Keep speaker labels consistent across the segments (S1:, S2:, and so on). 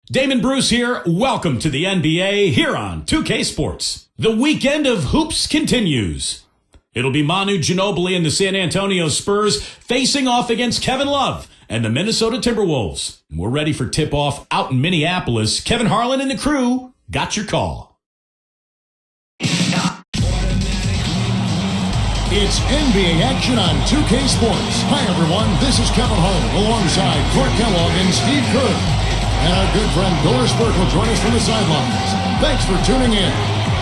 S1: Damon Bruce here. Welcome to the NBA here on 2K Sports. The weekend of hoops continues. It'll be Manu Ginobili and the San Antonio Spurs facing off against Kevin Love and the Minnesota Timberwolves. We're ready for tip-off out in Minneapolis. Kevin Harlan and the crew got your call.
S2: It's NBA action on 2K Sports. Hi, everyone. This is Kevin Harlan alongside Clark Kellogg and Steve Kerr. And our good friend Doris Burke will join us from the sidelines. Thanks for tuning in.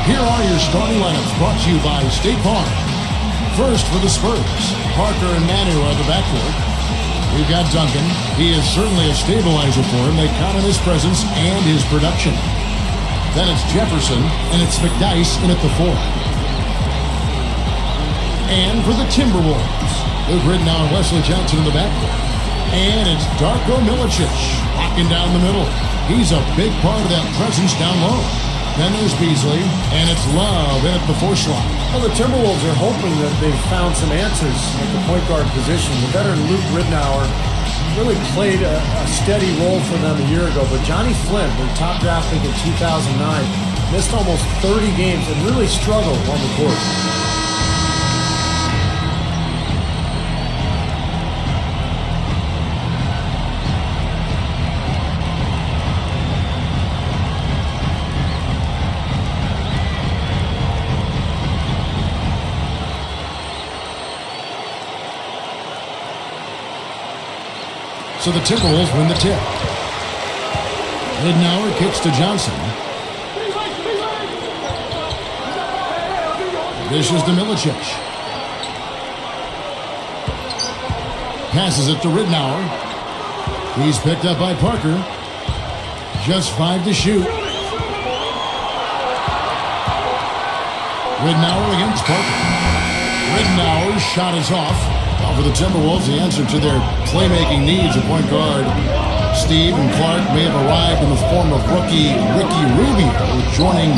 S2: Here are your starting lineups brought to you by State Farm. First for the Spurs, Parker and Manu are the backcourt. We've got Duncan. He is certainly a stabilizer for him. They count on his presence and his production. Then it's Jefferson, and it's McDyess in at the 4. And for the Timberwolves, Luke Ridnour and Wesley Johnson in the backcourt. And it's Darko Milicic locking down the middle. He's a big part of that presence down low. Then there's Beasley, and it's Love in at the 4 slot.
S3: Well, the Timberwolves are hoping that they've found some answers at the point guard position. The veteran Luke Ridnour really played a steady role for them a year ago, but Johnny Flynn, their top draft pick in 2009, missed almost 30 games and really struggled on the court.
S2: So the Timberwolves win the tip. Ridnour kicks to Johnson. Dishes to Milicic. Passes it to Ridnour. He's picked up by Parker. Just 5 to shoot. Ridnour against Parker. Ridnour's shot is off. For the Timberwolves, the answer to their playmaking needs, a point guard, Steve and Clark, may have arrived in the form of rookie Ricky Rubio, joining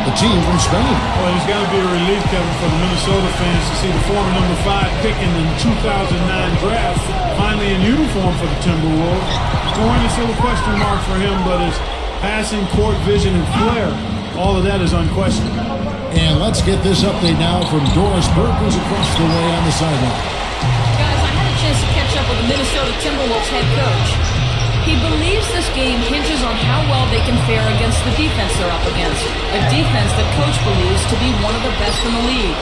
S2: the team from Spain.
S4: Well, it's got to be a relief, Kevin, for the Minnesota fans to see the former number 5 pick in the 2009 draft finally in uniform for the Timberwolves. Scoring is still a question mark for him, but his passing, court vision, and flair, all of that is unquestioned.
S2: And let's get this update now from Doris Burke, who's across the way on the sideline.
S5: Guys, I had a chance to catch up with the Minnesota Timberwolves head coach. He believes this game hinges on how well they can fare against the defense they're up against, a defense that coach believes to be one of the best in the league.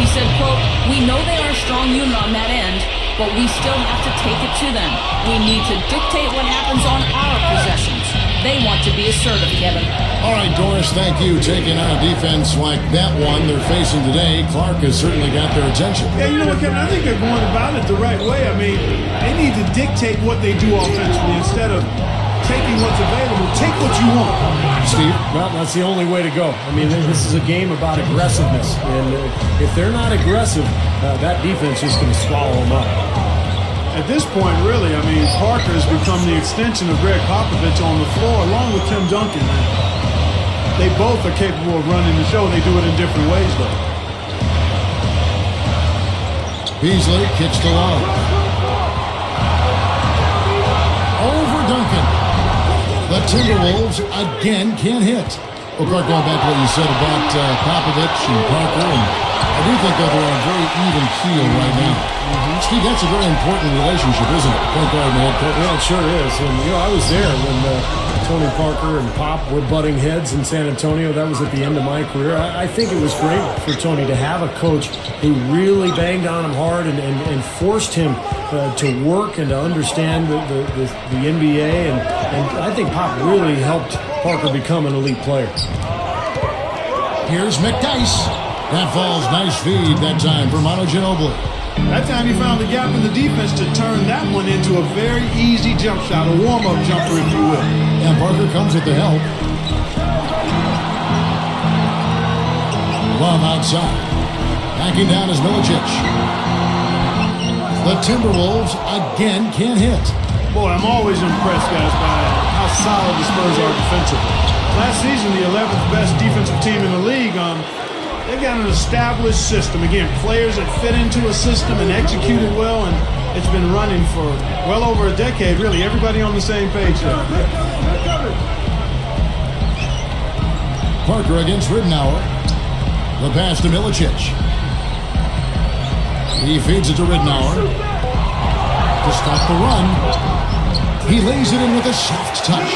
S5: He said, quote, "We know they are a strong unit on that end, but we still have to take it to them. We need to dictate what happens on our possessions. They want to be assertive, Kevin."
S2: All right, Doris, thank you. Taking on a defense like that one they're facing today, Clark has certainly got their attention.
S4: Yeah, you know what, Kevin? I think they're going about it the right way. I mean, they need to dictate what they do offensively instead of taking what's available. Take what you want.
S2: Steve?
S3: Well, that's the only way to go. I mean, this is a game about aggressiveness. And if they're not aggressive, that defense is going to swallow them up.
S4: At this point, really, I mean, Parker has become the extension of Greg Popovich on the floor, along with Tim Duncan. They both are capable of running the show. They do it in different ways, though.
S2: Beasley kicks to Love. Over Duncan. The Timberwolves again can't hit. Well, Clark, going back to what you said about Popovich and Parker, and I do think that they're on a very even keel right now. Steve, that's a very important relationship, isn't it? Point guard and head coach.
S3: Yeah, it sure is. And, you know, I was there when Tony Parker and Pop were butting heads in San Antonio. That was at the end of my career. I think it was great for Tony to have a coach who really banged on him hard and forced him to work and to understand the NBA. And I think Pop really helped Parker become an elite player.
S2: Here's McDyess. That falls. Nice feed that time for Manu Ginobili.
S4: That time he found the gap in the defense to turn that one into a very easy jump shot, a warm-up jumper, if you will.
S2: And Parker comes with the help. Love outside. Backing down is Milicic. The Timberwolves again can't hit.
S4: Boy, I'm always impressed, guys, by how solid the Spurs are defensively. Last season, the 11th best defensive team in the league. They've got an established system. Again, players that fit into a system and execute it well, and it's been running for well over a decade, really. Everybody on the same page there.
S2: Parker against Ridenour. The pass to Milicic. He feeds it to Ridenour to stop the run. He lays it in with a soft touch.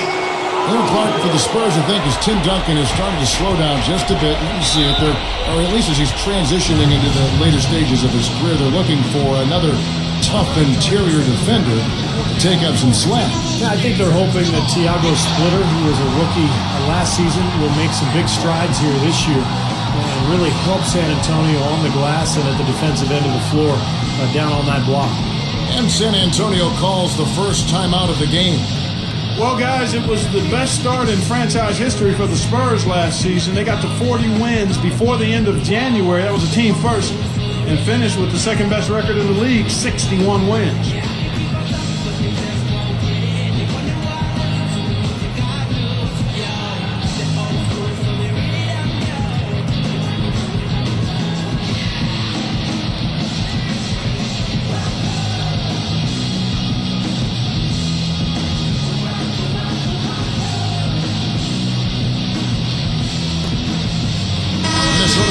S2: Clark for the Spurs, I think, as Tim Duncan is starting to slow down just a bit. You see it there, or at least as he's transitioning into the later stages of his career, they're looking for another tough interior defender to take up some slack.
S3: Yeah, I think they're hoping that Thiago Splitter, who was a rookie last season, will make some big strides here this year and really help San Antonio on the glass and at the defensive end of the floor down on that block.
S2: And San Antonio calls the first timeout of the game.
S4: Well, guys, it was the best start in franchise history for the Spurs last season. They got to 40 wins before the end of January. That was a team first, and finished with the second best record in the league, 61 wins.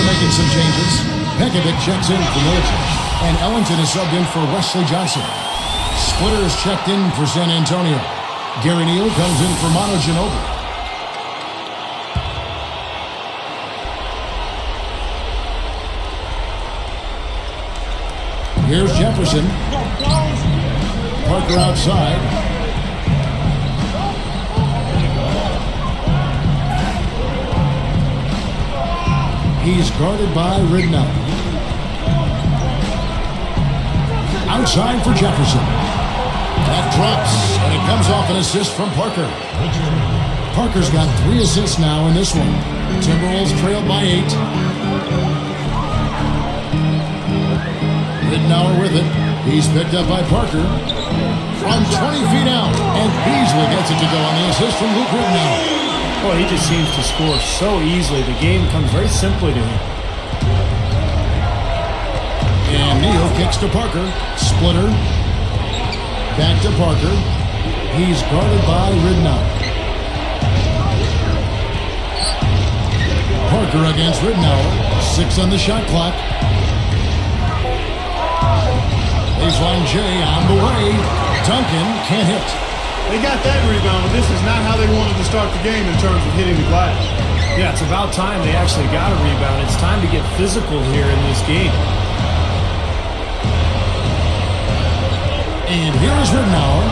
S2: Making some changes. Pekovic checks in for Milicic, and Ellington is subbed in for Wesley Johnson. Splitter is checked in for San Antonio. Gary Neal comes in for Manu Ginobili. Here's Jefferson. Parker outside. He's guarded by Ridenour. Outside for Jefferson. That drops, and it comes off an assist from Parker. Parker's got 3 assists now in this one. Timberwolves trailed by 8. Ridenour with it. He's picked up by Parker. From 20 feet out, and Beasley gets it to go on the assist from Luke Ridenour.
S3: Boy, he just seems to score so easily. The game comes very simply to him.
S2: And Neal kicks to Parker. Splitter. Back to Parker. He's guarded by Ridenour. Parker against Ridenour. 6 on the shot clock. Baseline J on the way. Duncan can't hit.
S4: They got that rebound, but this is not how they wanted to start the game in terms of hitting the glass.
S3: Yeah, it's about time they actually got a rebound. It's time to get physical here in this game.
S2: And here is Ridenour.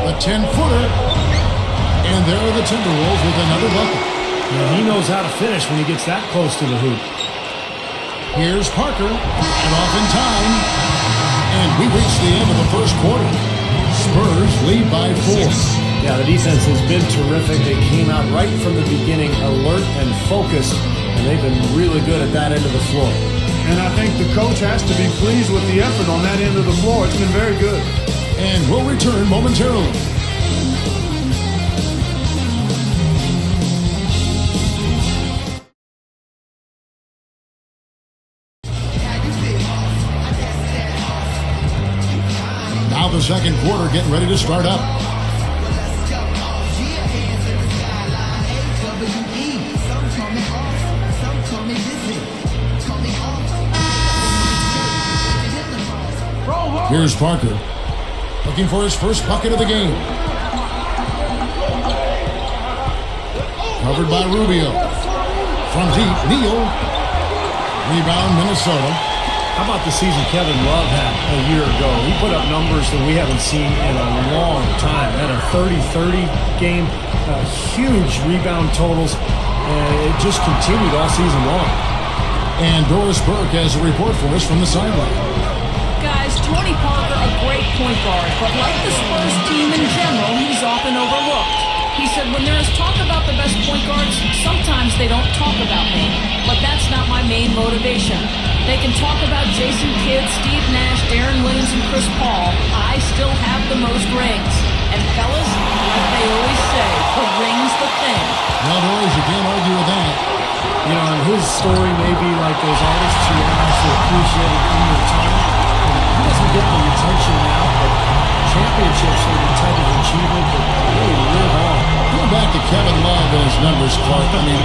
S2: A 10-footer. And there are the Timberwolves with another bucket.
S3: Yeah, he knows how to finish when he gets that close to the hoop.
S2: Here's Parker, and off in time. And we reach the end of the first quarter. Spurs lead by 4.
S3: Yeah, the defense has been terrific. They came out right from the beginning, alert and focused, and they've been really good at that end of the floor.
S4: And I think the coach has to be pleased with the effort on that end of the floor. It's been very good.
S2: And we'll return momentarily. The second quarter getting ready to start up. Here's Parker looking for his first bucket of the game. Covered by Rubio. From deep, Neal. Rebound, Minnesota.
S3: How about the season Kevin Love had a year ago? He put up numbers that we haven't seen in a long time. Had a 30-30 game, huge rebound totals, and it just continued all season long.
S2: And Doris Burke has a report for us from the sideline.
S5: Guys, Tony Parker, a great point guard, but like the Spurs team in general, he's often overlooked. He said, when there is talk about the best point guards, sometimes they don't talk about me. But that's not my main motivation. They can talk about Jason Kidd, Steve Nash, Darren Williams, and Chris Paul. I still have the most rings. And fellas, like they always say, the ring's the thing.
S2: Well, Doris, you can't argue with that.
S3: You know, and his story may be like those artists who are actually appreciated in their time. He doesn't get the attention now, but championships are the type of achievement that really live on.
S2: Going back to Kevin Love and his numbers, Clark, I mean,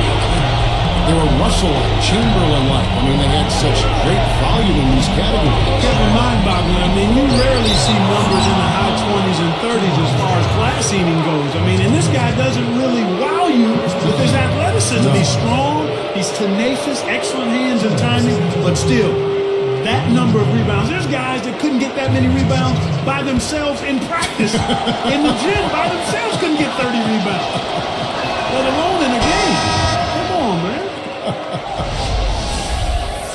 S2: they were Russell-like, Chamberlain-like. I mean, they had such great volume in these categories.
S4: Kevin, mind-boggling. I mean, you rarely see numbers in the high 20s and 30s as far as glass eating goes. I mean, and this guy doesn't really wow you with his athleticism.
S2: No.
S4: He's strong, he's tenacious, excellent hands and timing, but still, that number of rebounds. There's guys that couldn't get that many rebounds by themselves in practice. In the gym, by themselves couldn't get 30 rebounds, let alone in a game. Come on, man.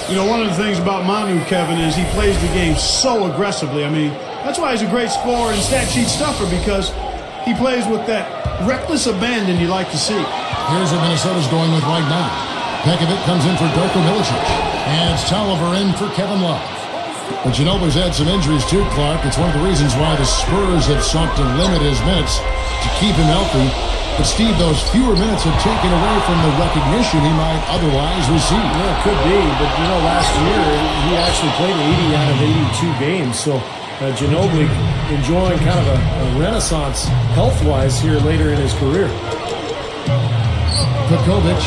S4: You know, one of the things about Manu, Kevin, is he plays the game so aggressively. I mean, that's why he's a great scorer and stat sheet stuffer, because he plays with that reckless abandon you like to see.
S2: Here's what Minnesota's going with right now. Pekovic comes in for Darko Milicic. And it's Tolliver in for Kevin Love. But Ginobili's had some injuries too, Clark. It's one of the reasons why the Spurs have sought to limit his minutes to keep him healthy. But Steve, those fewer minutes have taken away from the recognition he might otherwise receive.
S3: Yeah, it could be, but you know, last year he actually played 80 out of 82 games. So Ginobili enjoying kind of a renaissance health-wise here later in his career.
S2: Pekovic,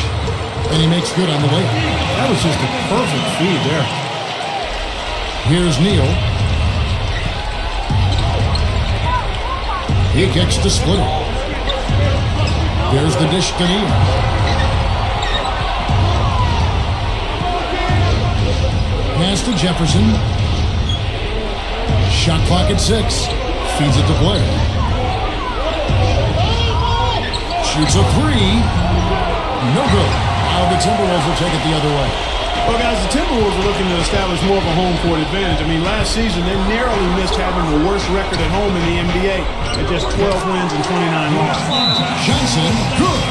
S2: and he makes good on the way.
S3: That was just a perfect feed there.
S2: Here's Neal. He kicks to Splitter. There's the dish to Neal. Pass to Jefferson. Shot clock at 6. Feeds it to Blair. Shoots a 3. No good. Now the Timberwolves will take it the other way.
S4: Well, guys, the Timberwolves are looking to establish more of a home court advantage. I mean, last season, they narrowly missed having the worst record at home in the NBA at just 12 wins and 29 losses.
S2: Johnson, good.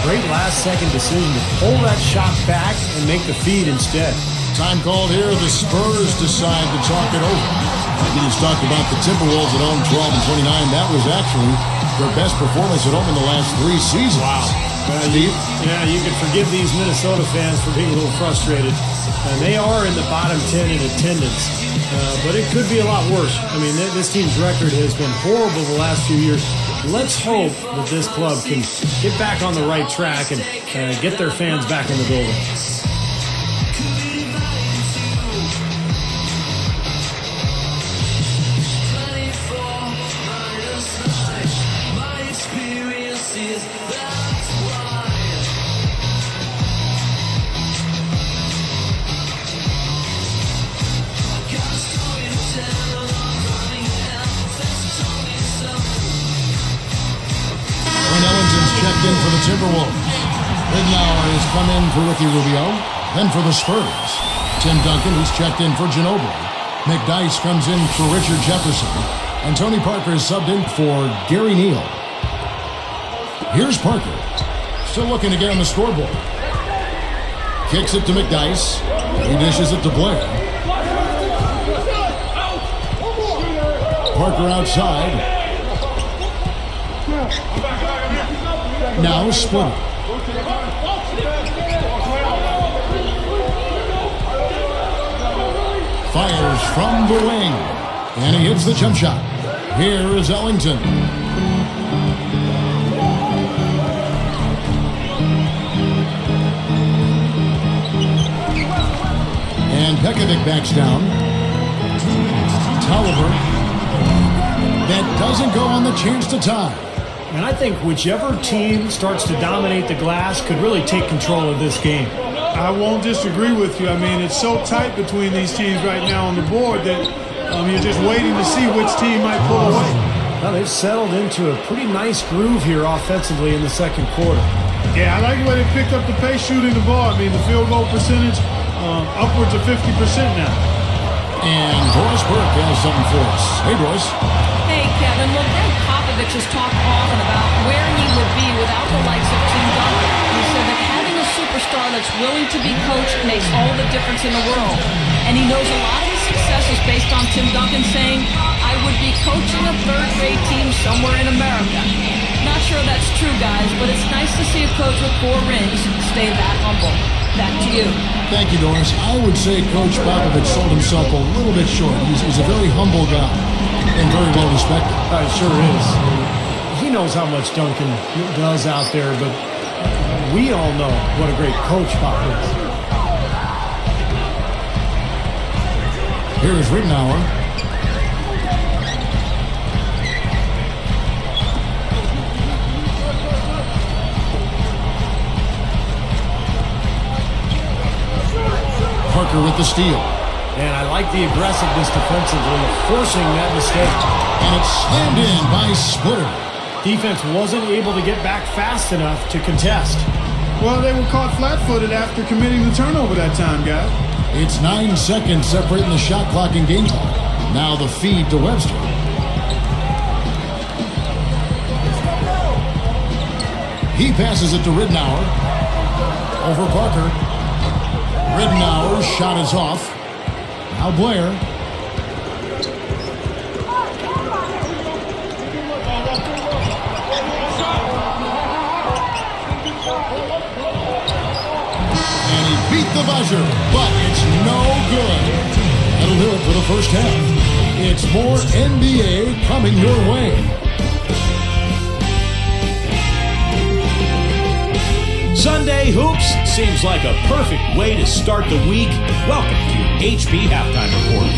S3: Great last-second decision to pull that shot back and make the feed instead.
S2: Time called here. The Spurs decide to talk it over. We just talked about the Timberwolves at home, 12 and 29. That was actually their best performance at home in the last 3 seasons.
S3: Wow. You could forgive these Minnesota fans for being a little frustrated. They are in the bottom 10 in attendance, but it could be a lot worse. I mean, this team's record has been horrible the last few years. Let's hope that this club can get back on the right track and get their fans back in the building.
S2: Checked in for the Timberwolves. Ridnour has come in for Ricky Rubio. Then for the Spurs, Tim Duncan, he's checked in for Ginobili. McDyess comes in for Richard Jefferson. And Tony Parker is subbed in for Gary Neal. Here's Parker. Still looking to get on the scoreboard. Kicks it to McDyess. He dishes it to Blair. Parker outside. Now Splitter. Fires from the wing. And he hits the jump shot. Here is Ellington. And Pekovic backs down. Tolliver. That doesn't go on the chance to tie.
S3: And I think whichever team starts to dominate the glass could really take control of this game.
S4: I won't disagree with you. I mean, it's so tight between these teams right now on the board that you're just waiting to see which team might pull away.
S3: Well, they've settled into a pretty nice groove here offensively in the second quarter.
S4: Yeah, I like the way they picked up the pace shooting the ball. I mean, the field goal percentage upwards of 50% now.
S2: And Doris Burke has something for us. Hey, Doris.
S5: Hey, Kevin. Well, Greg Popovich has talked often about where he would be without the likes of Tim Duncan. He said that having a superstar that's willing to be coached makes all the difference in the world. And he knows a lot of his success is based on Tim Duncan saying, I would be coaching a third-grade team somewhere in America. Not sure that's true, guys, but it's nice to see a coach with 4 rings stay that humble. Back to you.
S2: Thank you, Doris. I would say Coach Popovich sold himself a little bit short. He's a very humble guy. and very well respected.
S3: It sure is. He knows how much Duncan does out there, but we all know what a great coach Pop is.
S2: Here's Rittenauer. Parker with the steal.
S3: And I like the aggressiveness defensively, forcing that mistake.
S2: And it's slammed in by Splitter.
S3: Defense wasn't able to get back fast enough to contest.
S4: Well, they were caught flat-footed after committing the turnover that time, guys.
S2: It's 9 seconds separating the shot clock and game time. Now the feed to Webster. He passes it to Rittenauer. Over Parker. Rittenauer's shot is off. Now Blair. And he beat the buzzer, but it's no good. That'll do it for the first half. It's more NBA coming your way.
S1: Sunday Hoops seems like a perfect way to start the week. Welcome to HP Halftime Report.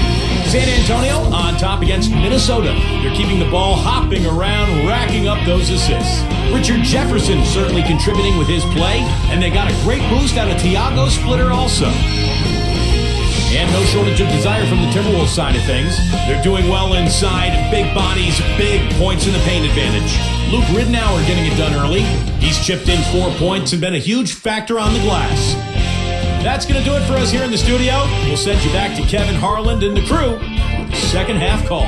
S1: San Antonio on top against Minnesota. They're keeping the ball hopping around, racking up those assists. Richard Jefferson certainly contributing with his play, and they got a great boost out of Thiago Splitter also. And no shortage of desire from the Timberwolves side of things. They're doing well inside, big bodies, big points in the paint advantage. Luke Rittenauer getting it done early. He's chipped in 4 points and been a huge factor on the glass. That's going to do it for us here in the studio. We'll send you back to Kevin Harland and the crew for the second half call.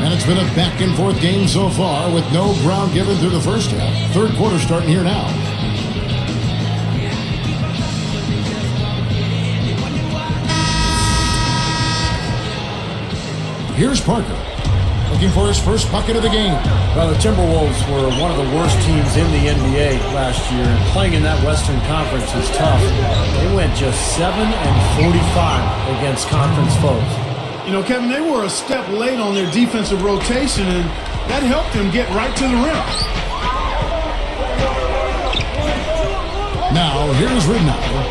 S2: And it's been a back-and-forth game so far with no ground given through the first half. Third quarter starting here now. Here's Parker, looking for his first bucket of the game.
S3: Well, the Timberwolves were one of the worst teams in the NBA last year. Playing in that Western Conference is tough. They went just 7-45 against conference foes.
S4: You know, Kevin, they were a step late on their defensive rotation, and that helped them get right to the rim.
S2: Now, here's Rittenauer.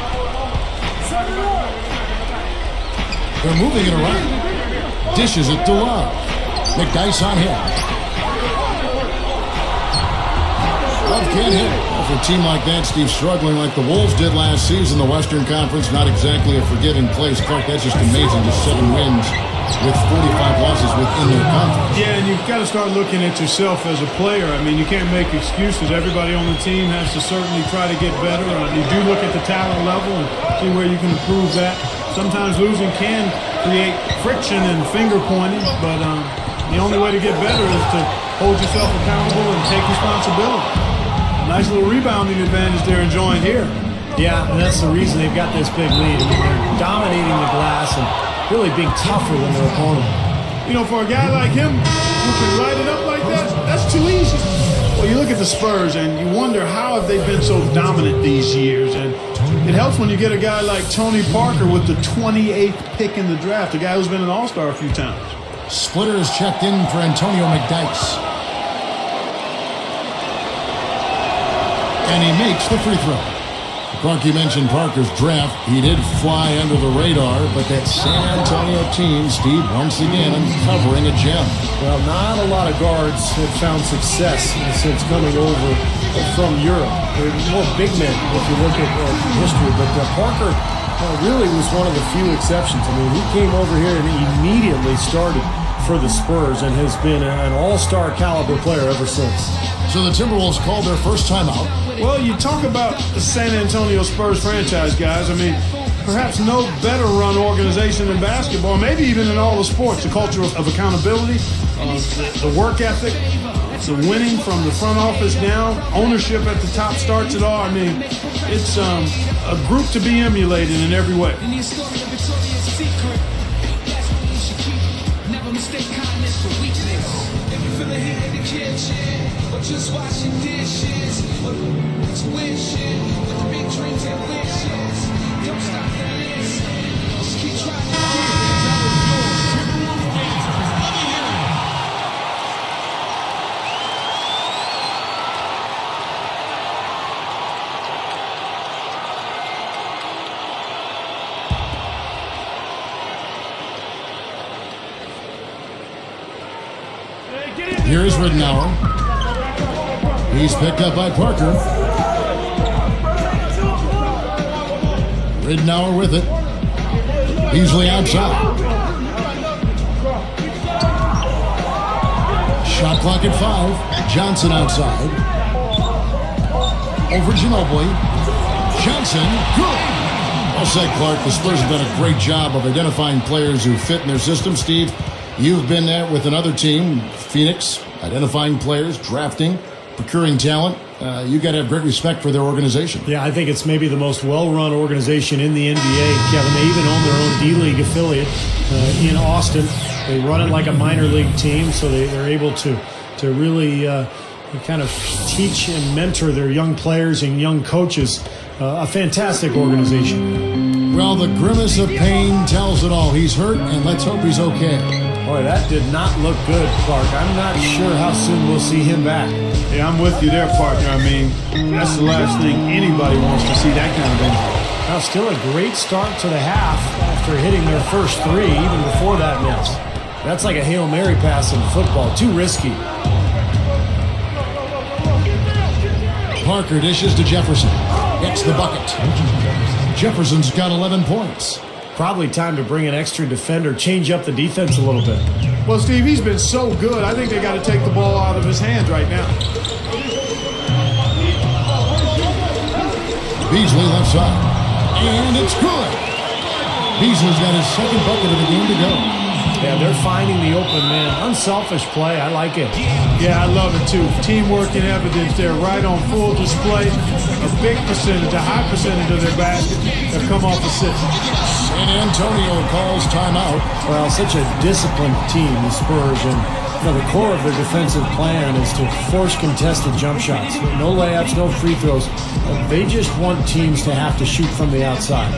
S2: They're moving it around. Dishes it to Love. McDyess on him. Love can't hit. For a team like that, Steve, struggling like the Wolves did last season, the Western Conference, not exactly a forgiving place. Clark, that's just amazing. Just 7 wins with 45 losses within their conference.
S4: Yeah, and you've got to start looking at yourself as a player. I mean, you can't make excuses. Everybody on the team has to certainly try to get better. You do look at the talent level and see where you can improve that. Sometimes losing can create friction and finger pointing, but the only way to get better is to hold yourself accountable and take responsibility. Nice little rebounding advantage they're enjoying here.
S3: Yeah, and that's the reason they've got this big lead. I mean, they're dominating the glass and really being tougher than their opponent.
S4: You know, for a guy like him who can light it up like that, that's too easy. Well, you look at the Spurs and you wonder how have they been so dominant these years, and it helps when you get a guy like Tony Parker with the 28th pick in the draft, a guy who's been an all-star a few times.
S2: Splitter is checked in for Antonio McDyess. And he makes the free throw. Clark, you mentioned Parker's draft. He did fly under the radar, but that San Antonio team, Steve, once again uncovering a gem.
S3: Well, not a lot of guards have found success since coming over from Europe. They're more big men if you look at history, but Parker really was one of the few exceptions. I mean, he came over here and immediately started for the Spurs and has been an all-star caliber player ever since.
S2: So the Timberwolves called their first timeout.
S4: Well, you talk about the San Antonio Spurs franchise, guys. I mean, perhaps no better run organization in basketball, maybe even in all the sports. The culture of accountability, the work ethic, the winning from the front office down, ownership at the top starts it all. I mean, it's a group to be emulated in every way.
S6: Just washing dishes, wishing with the big dreams and wishes.
S2: Here's Ridenour. He's picked up by Parker. Ridenour with it. Beasley outside. Shot clock at 5. Johnson outside. Over Ginobili. Johnson, good. Well said, Clark. The Spurs have done a great job of identifying players who fit in their system. Steve, you've been there with another team, Phoenix, identifying players, drafting, procuring talent. You got to have great respect for their organization.
S3: Yeah, I think it's maybe the most well-run organization in the NBA, Kevin. They even own their own D-League affiliate in Austin. They run it like a minor league team, so they're able to really kind of teach and mentor their young players and young coaches. A fantastic organization.
S2: Well, the grimace of pain tells it all. He's hurt, and let's hope he's okay.
S3: Boy, that did not look good, Clark. I'm not sure how soon we'll see him back.
S4: Yeah, I'm with you there, partner. I mean, that's the last thing anybody wants to see, that kind of injury.
S3: Now, still a great start to the half after hitting their first 3, even before that miss. That's like a Hail Mary pass in football. Too risky.
S2: Parker dishes to Jefferson. Gets the bucket. Jefferson's got 11 points.
S3: Probably time to bring an extra defender, change up the defense a little bit.
S4: Well, Steve, he's been so good. I think they got to take the ball out of his hands right now.
S2: Beasley left side. And it's good. Beasley's got his second bucket of the game to go.
S3: Yeah, they're finding the open man. Unselfish play. I like it.
S4: Yeah, I love it too. Teamwork in evidence there, right on full display. A big percentage, a high percentage of their basket have come off assists.
S2: San Antonio calls timeout.
S3: Well, such a disciplined team, the Spurs, and the core of their defensive plan is to force contested jump shots. No layups, no free throws. They just want teams to have to shoot from the outside.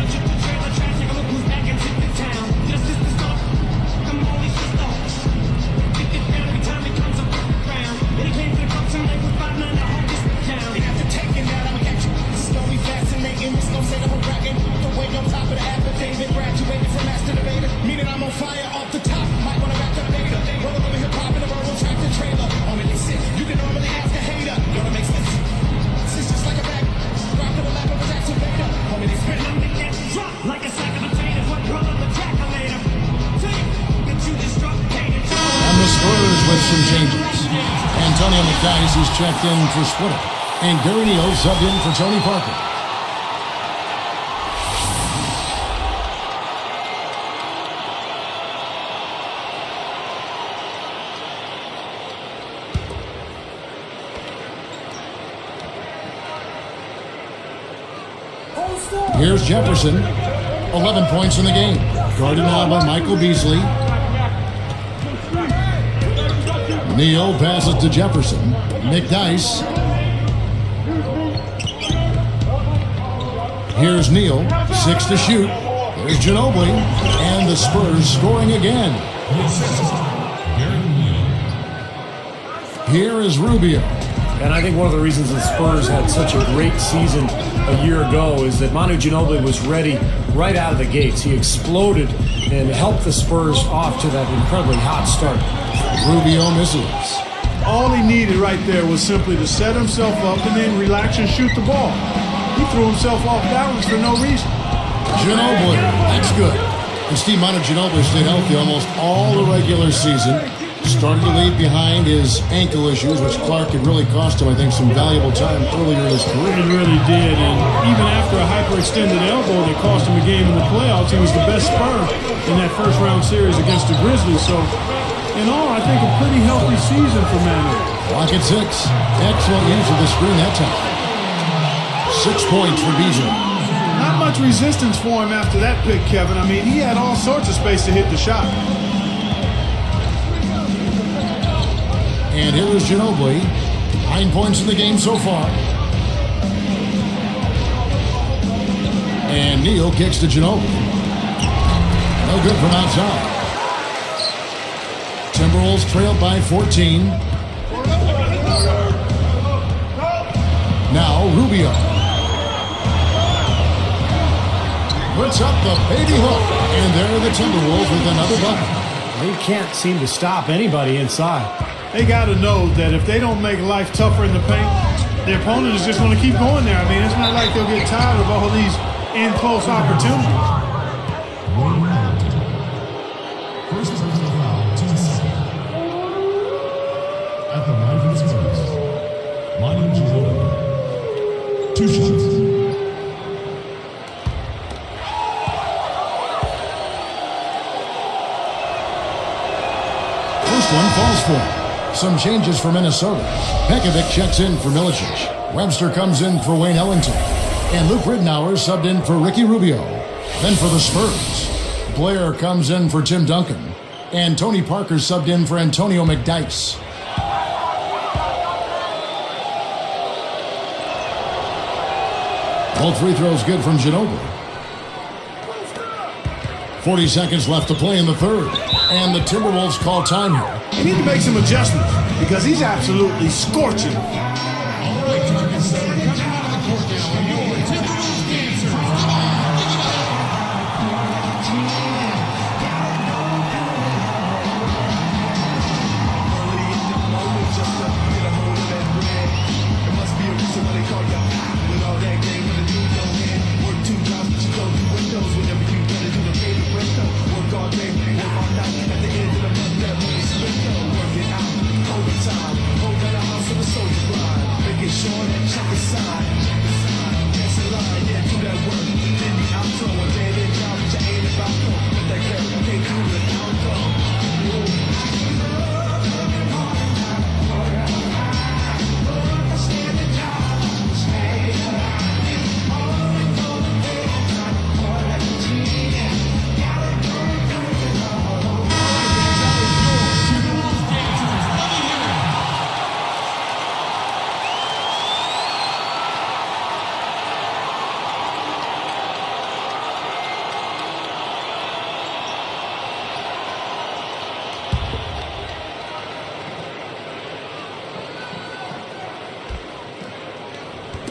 S2: He's checked in for Splitter. And Gary Neal subbed in for Tony Parker. Here's Jefferson. 11 points in the game. Guarded now by Michael Beasley. Neal passes to Jefferson. Nick Dice. Here's Neal. 6 to shoot. There's Ginobili. And the Spurs scoring again. Here is Rubio.
S3: And I think one of the reasons the Spurs had such a great season a year ago is that Manu Ginobili was ready right out of the gates. He exploded and helped the Spurs off to that incredibly hot start.
S2: Rubio misses.
S4: All he needed right there was simply to set himself up and then relax and shoot the ball. He threw himself off balance for no reason.
S2: Ginobili, that's good. And Steve, Manu Ginobili stayed healthy almost all the regular season. Started to lead behind his ankle issues, which Clark had really cost him, I think, some valuable time earlier in his career.
S4: It really did, and even after a hyperextended elbow that cost him a game in the playoffs, he was the best Spur in that first-round series against the Grizzlies. So, in all, I think a pretty healthy season for Manu.
S2: Clock at 6. Excellent use of the screen that time. 6 points for Beasley.
S4: Not much resistance for him after that pick, Kevin. I mean, he had all sorts of space to hit the shot.
S2: And here is Ginobili. 9 points in the game so far. And Neal kicks to Ginobili. No good from outside. Timberwolves trailed by 14. Now Rubio. Puts up the baby hook. And there are the Timberwolves with another bucket.
S3: They can't seem to stop anybody inside.
S4: They got to know that if they don't make life tougher in the paint, their opponent is just going to keep going there. I mean, it's not like they'll get tired of all these in-close opportunities.
S6: First personal foul, 2 seconds. At the line for the Spurs, Manu Ginobili. 2 shots.
S2: First one falls for him. Some changes for Minnesota. Pekovic checks in for Milicic. Webster comes in for Wayne Ellington. And Luke Ridnour subbed in for Ricky Rubio. Then for the Spurs, Blair comes in for Tim Duncan. And Tony Parker subbed in for Antonio McDyess. All free throws good from Ginobili. 40 seconds left to play in the third. And the Timberwolves call time here.
S4: You need to make some adjustments because he's absolutely scorching.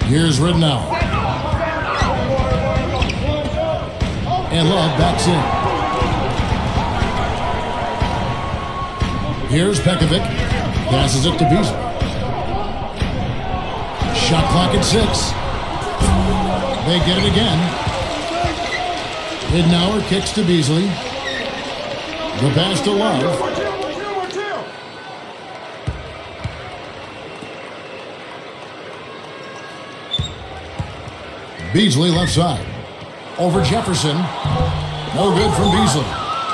S2: Here's Ridnour. And Love backs in. Here's Pekovic. Passes it to Beasley. Shot clock at 6. They get it again. Ridnour kicks to Beasley. The pass to Love. Beasley left side. Over Jefferson. No good from Beasley.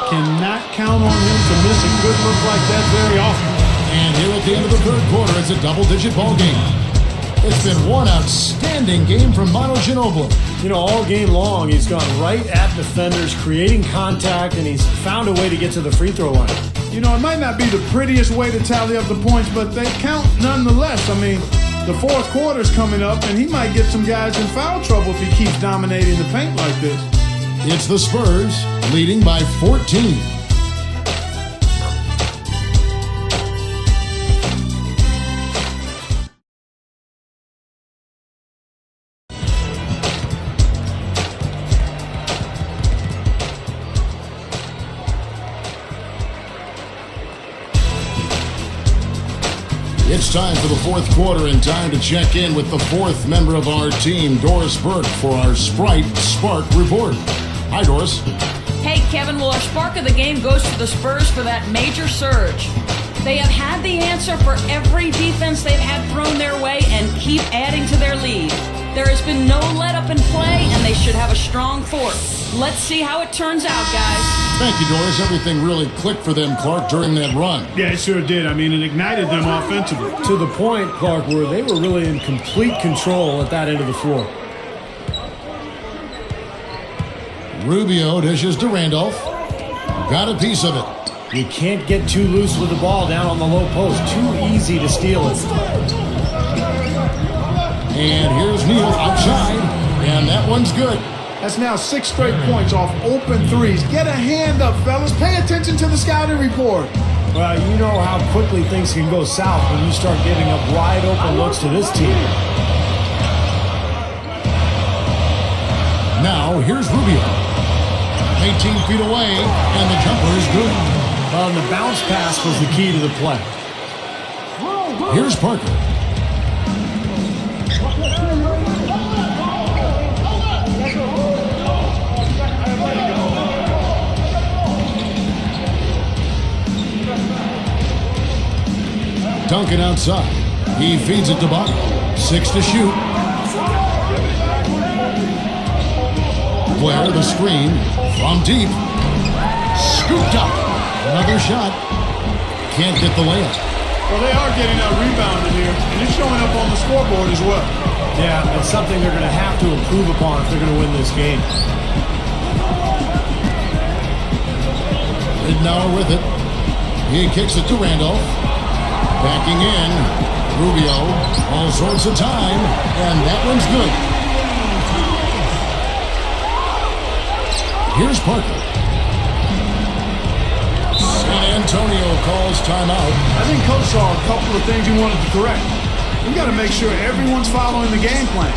S4: Cannot count on him to miss a good look like that very often.
S2: And here at the end of the third quarter, it's a double-digit ball game. It's been one outstanding game from Manu Ginobili.
S3: You know, all game long, he's gone right at defenders, creating contact, and he's found a way to get to the free throw line.
S4: You know, it might not be the prettiest way to tally up the points, but they count nonetheless. I mean, the fourth quarter's coming up, and he might get some guys in foul trouble if he keeps dominating the paint like this.
S2: It's the Spurs leading by 14. It's time for the fourth quarter and time to check in with the fourth member of our team, Doris Burke, for our Sprite Spark Report. Hi, Doris.
S5: Hey, Kevin. Well, our spark of the game goes to the Spurs for that major surge. They have had the answer for every defense they've had thrown their way and keep adding to their lead. There has been no let-up in play, and they should have a strong fourth. Let's see how it turns out, guys.
S2: Thank you, Doris. Everything really clicked for them, Clark, during that run.
S4: Yeah, it sure did. I mean, it ignited them offensively.
S3: To the point, Clark, where they were really in complete control at that end of the floor.
S2: Rubio dishes to Randolph. Got a piece of it.
S3: You can't get too loose with the ball down on the low post. Too easy to steal it.
S2: And here's Neal outside. And that one's good.
S4: That's now 6 straight points off open threes. Get a hand up, fellas. Pay attention to the scouting report.
S3: Well, you know how quickly things can go south when you start giving up wide open looks to this team.
S2: Now, here's Rubio. 18 feet away, and the jumper is good.
S3: Well, and the bounce pass was the key to the play.
S2: Here's Parker. Duncan outside. He feeds it to Butler. 6 to shoot. Blair, the screen from deep. Scooped up. Another shot. Can't get the layup.
S4: Well, they are getting that rebound in here, and it's showing up on the scoreboard as well.
S3: Yeah, it's something they're going to have to improve upon if they're going to win this game.
S2: Ridnour with it. He kicks it to Randolph. Backing in. Rubio. All sorts of time. And that one's good. Here's Parker. San Antonio calls timeout.
S4: I think Coach saw a couple of things he wanted to correct. We got to make sure everyone's following the game plan.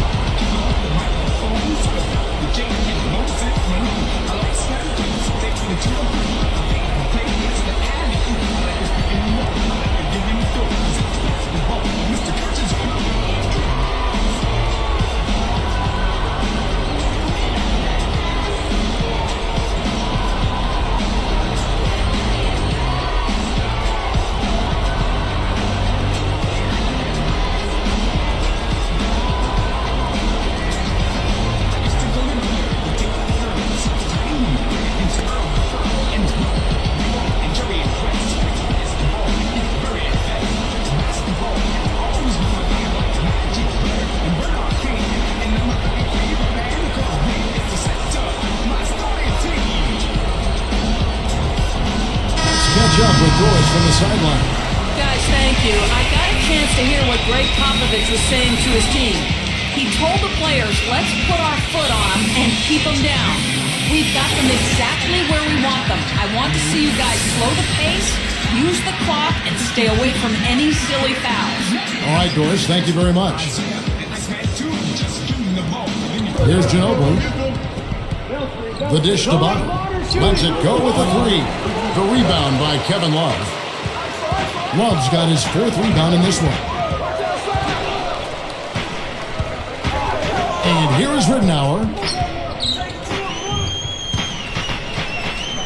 S2: Up with Doris from the sideline.
S5: Guys, thank you. I got a chance to hear what Greg Popovich was saying to his team. He told the players, let's put our foot on them and keep them down. We've got them exactly where we want them. I want to see you guys slow the pace, use the clock, and stay away from any silly fouls.
S2: All right, Doris, thank you very much. Here's Ginobili. The dish to Butler. Lets it go with a three. The rebound by Kevin Love. Love's got his 4th rebound in this one. And here is Ridnour.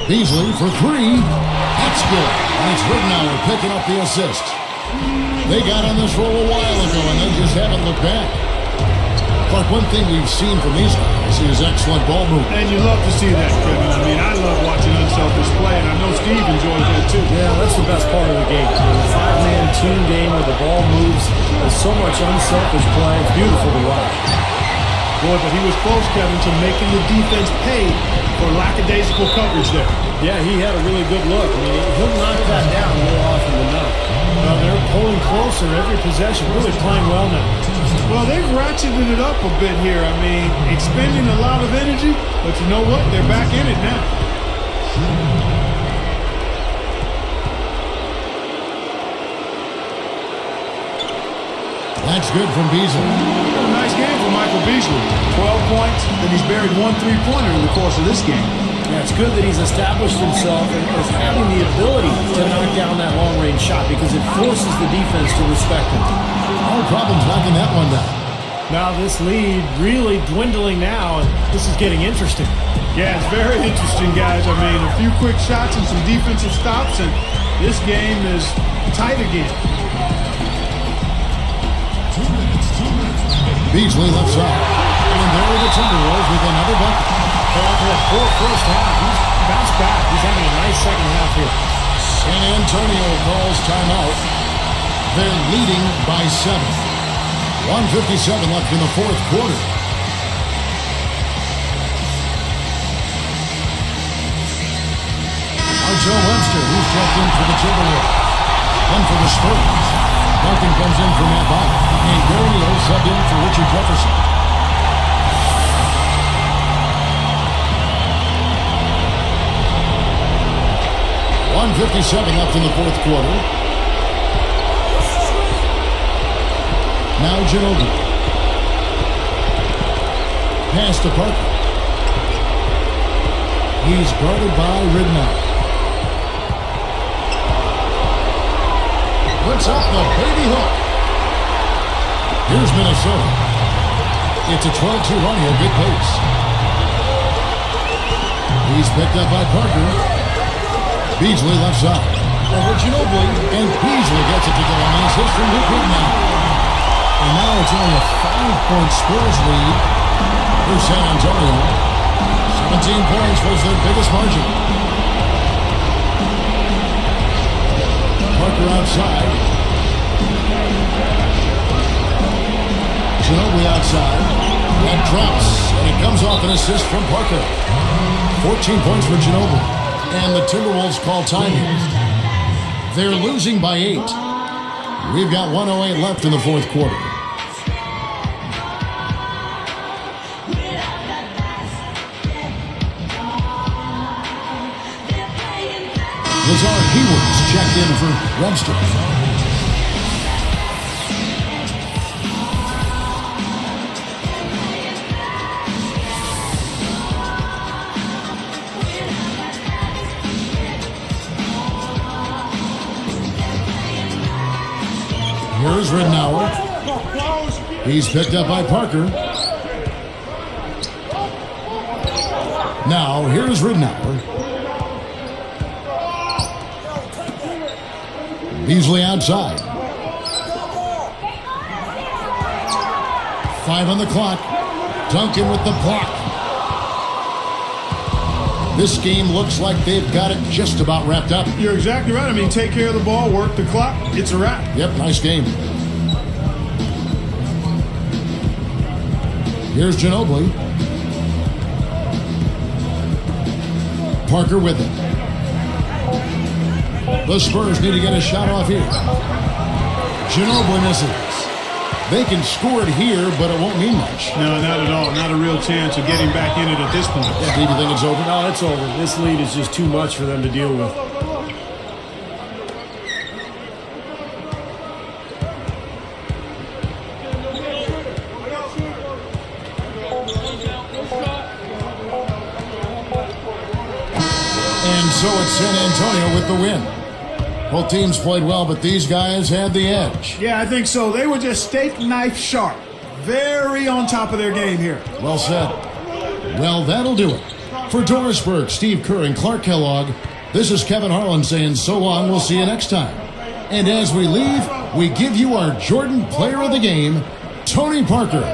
S2: Beasley for 3. That's good. And it's Ridnour picking up the assist. They got on this roll a while ago, and they just haven't looked back. But one thing we've seen from these guys is excellent ball movement.
S4: And you love to see that, Kevin. I mean, I love watching unselfish play, and I know Steve enjoys that too.
S3: Yeah, that's the best part of the game. The 5-man team game where the ball moves. There's so much unselfish play. It's beautiful to watch.
S4: Boy, but he was close, Kevin, to making the defense pay for lackadaisical coverage there.
S3: Yeah, he had a really good look. I mean, he'll knock that down more often than not. They're pulling closer every possession. Really playing well now.
S4: Well, they've ratcheted it up a bit here. I mean, expending a lot of energy, but you know what? They're back in it now.
S2: That's good from Beasley.
S4: A nice game for Michael Beasley. 12 points, and he's buried 1 3-pointer in the course of this game.
S3: Yeah, it's good that he's established himself and is having the ability to knock down that long-range shot because it forces the defense to respect him.
S2: No problems knocking that one down.
S3: Now this lead really dwindling now, and this is getting interesting.
S4: Yeah, it's very interesting, guys. I mean, a few quick shots and some defensive stops, and this game is tight again.
S2: Beasley left side. And there are the Timberwolves with another bucket.
S3: After a poor first half, he's bounced back. He's having a nice second half here.
S2: San Antonio calls timeout. They're leading by 7. 1:57 left in the 4th quarter. Archel Webster, who's checked in for the Timberwolves. One for the Spurs. Duncan comes in for Matt Bott. And Gary Neal subbed in for Richard Jefferson. 2:57 left in the fourth quarter. Now Ginobili. Pass to Parker. He's guarded by Ridnour. Puts up the baby hook. Here's Minnesota. It's a 12-2 run at good pace. He's picked up by Parker. Beasley left side. Over Ginobili. And Beasley gets it to go on the assist from Ridnour. And now it's only a 5-point Spurs lead for San Antonio. 17 points was their biggest margin. Parker outside. Ginobili outside. That drops, and it comes off an assist from Parker. 14 points for Ginobili. And the Timberwolves call time here. They're losing by 8. We've got 1:08 left in the fourth quarter. Lazard Hayward's checked in for Webster. Here's Ridnour. He's picked up by Parker. Now, here's Ridnour. Beasley outside. 5 on the clock. Duncan with the block. This game looks like they've got it just about wrapped up.
S4: You're exactly right. I mean, take care of the ball, work the clock. It's a wrap.
S2: Yep, nice game. Here's Ginobili. Parker with it. The Spurs need to get a shot off here. Ginobili misses. They can score it here, but it won't mean much.
S4: No, not at all. Not a real chance of getting back in it at this point.
S2: Steve, you think it's over?
S3: No, it's over. This lead is just too much for them to deal with.
S2: And so it's San Antonio with the win. Both teams played well, but these guys had the edge.
S4: Yeah, I think so. They were just steak knife sharp. Very on top of their game here.
S2: Well said. Well, that'll do it. For Doris Burke, Steve Kerr, and Clark Kellogg, this is Kevin Harlan saying so long. We'll see you next time. And as we leave, we give you our Jordan Player of the Game, Tony Parker.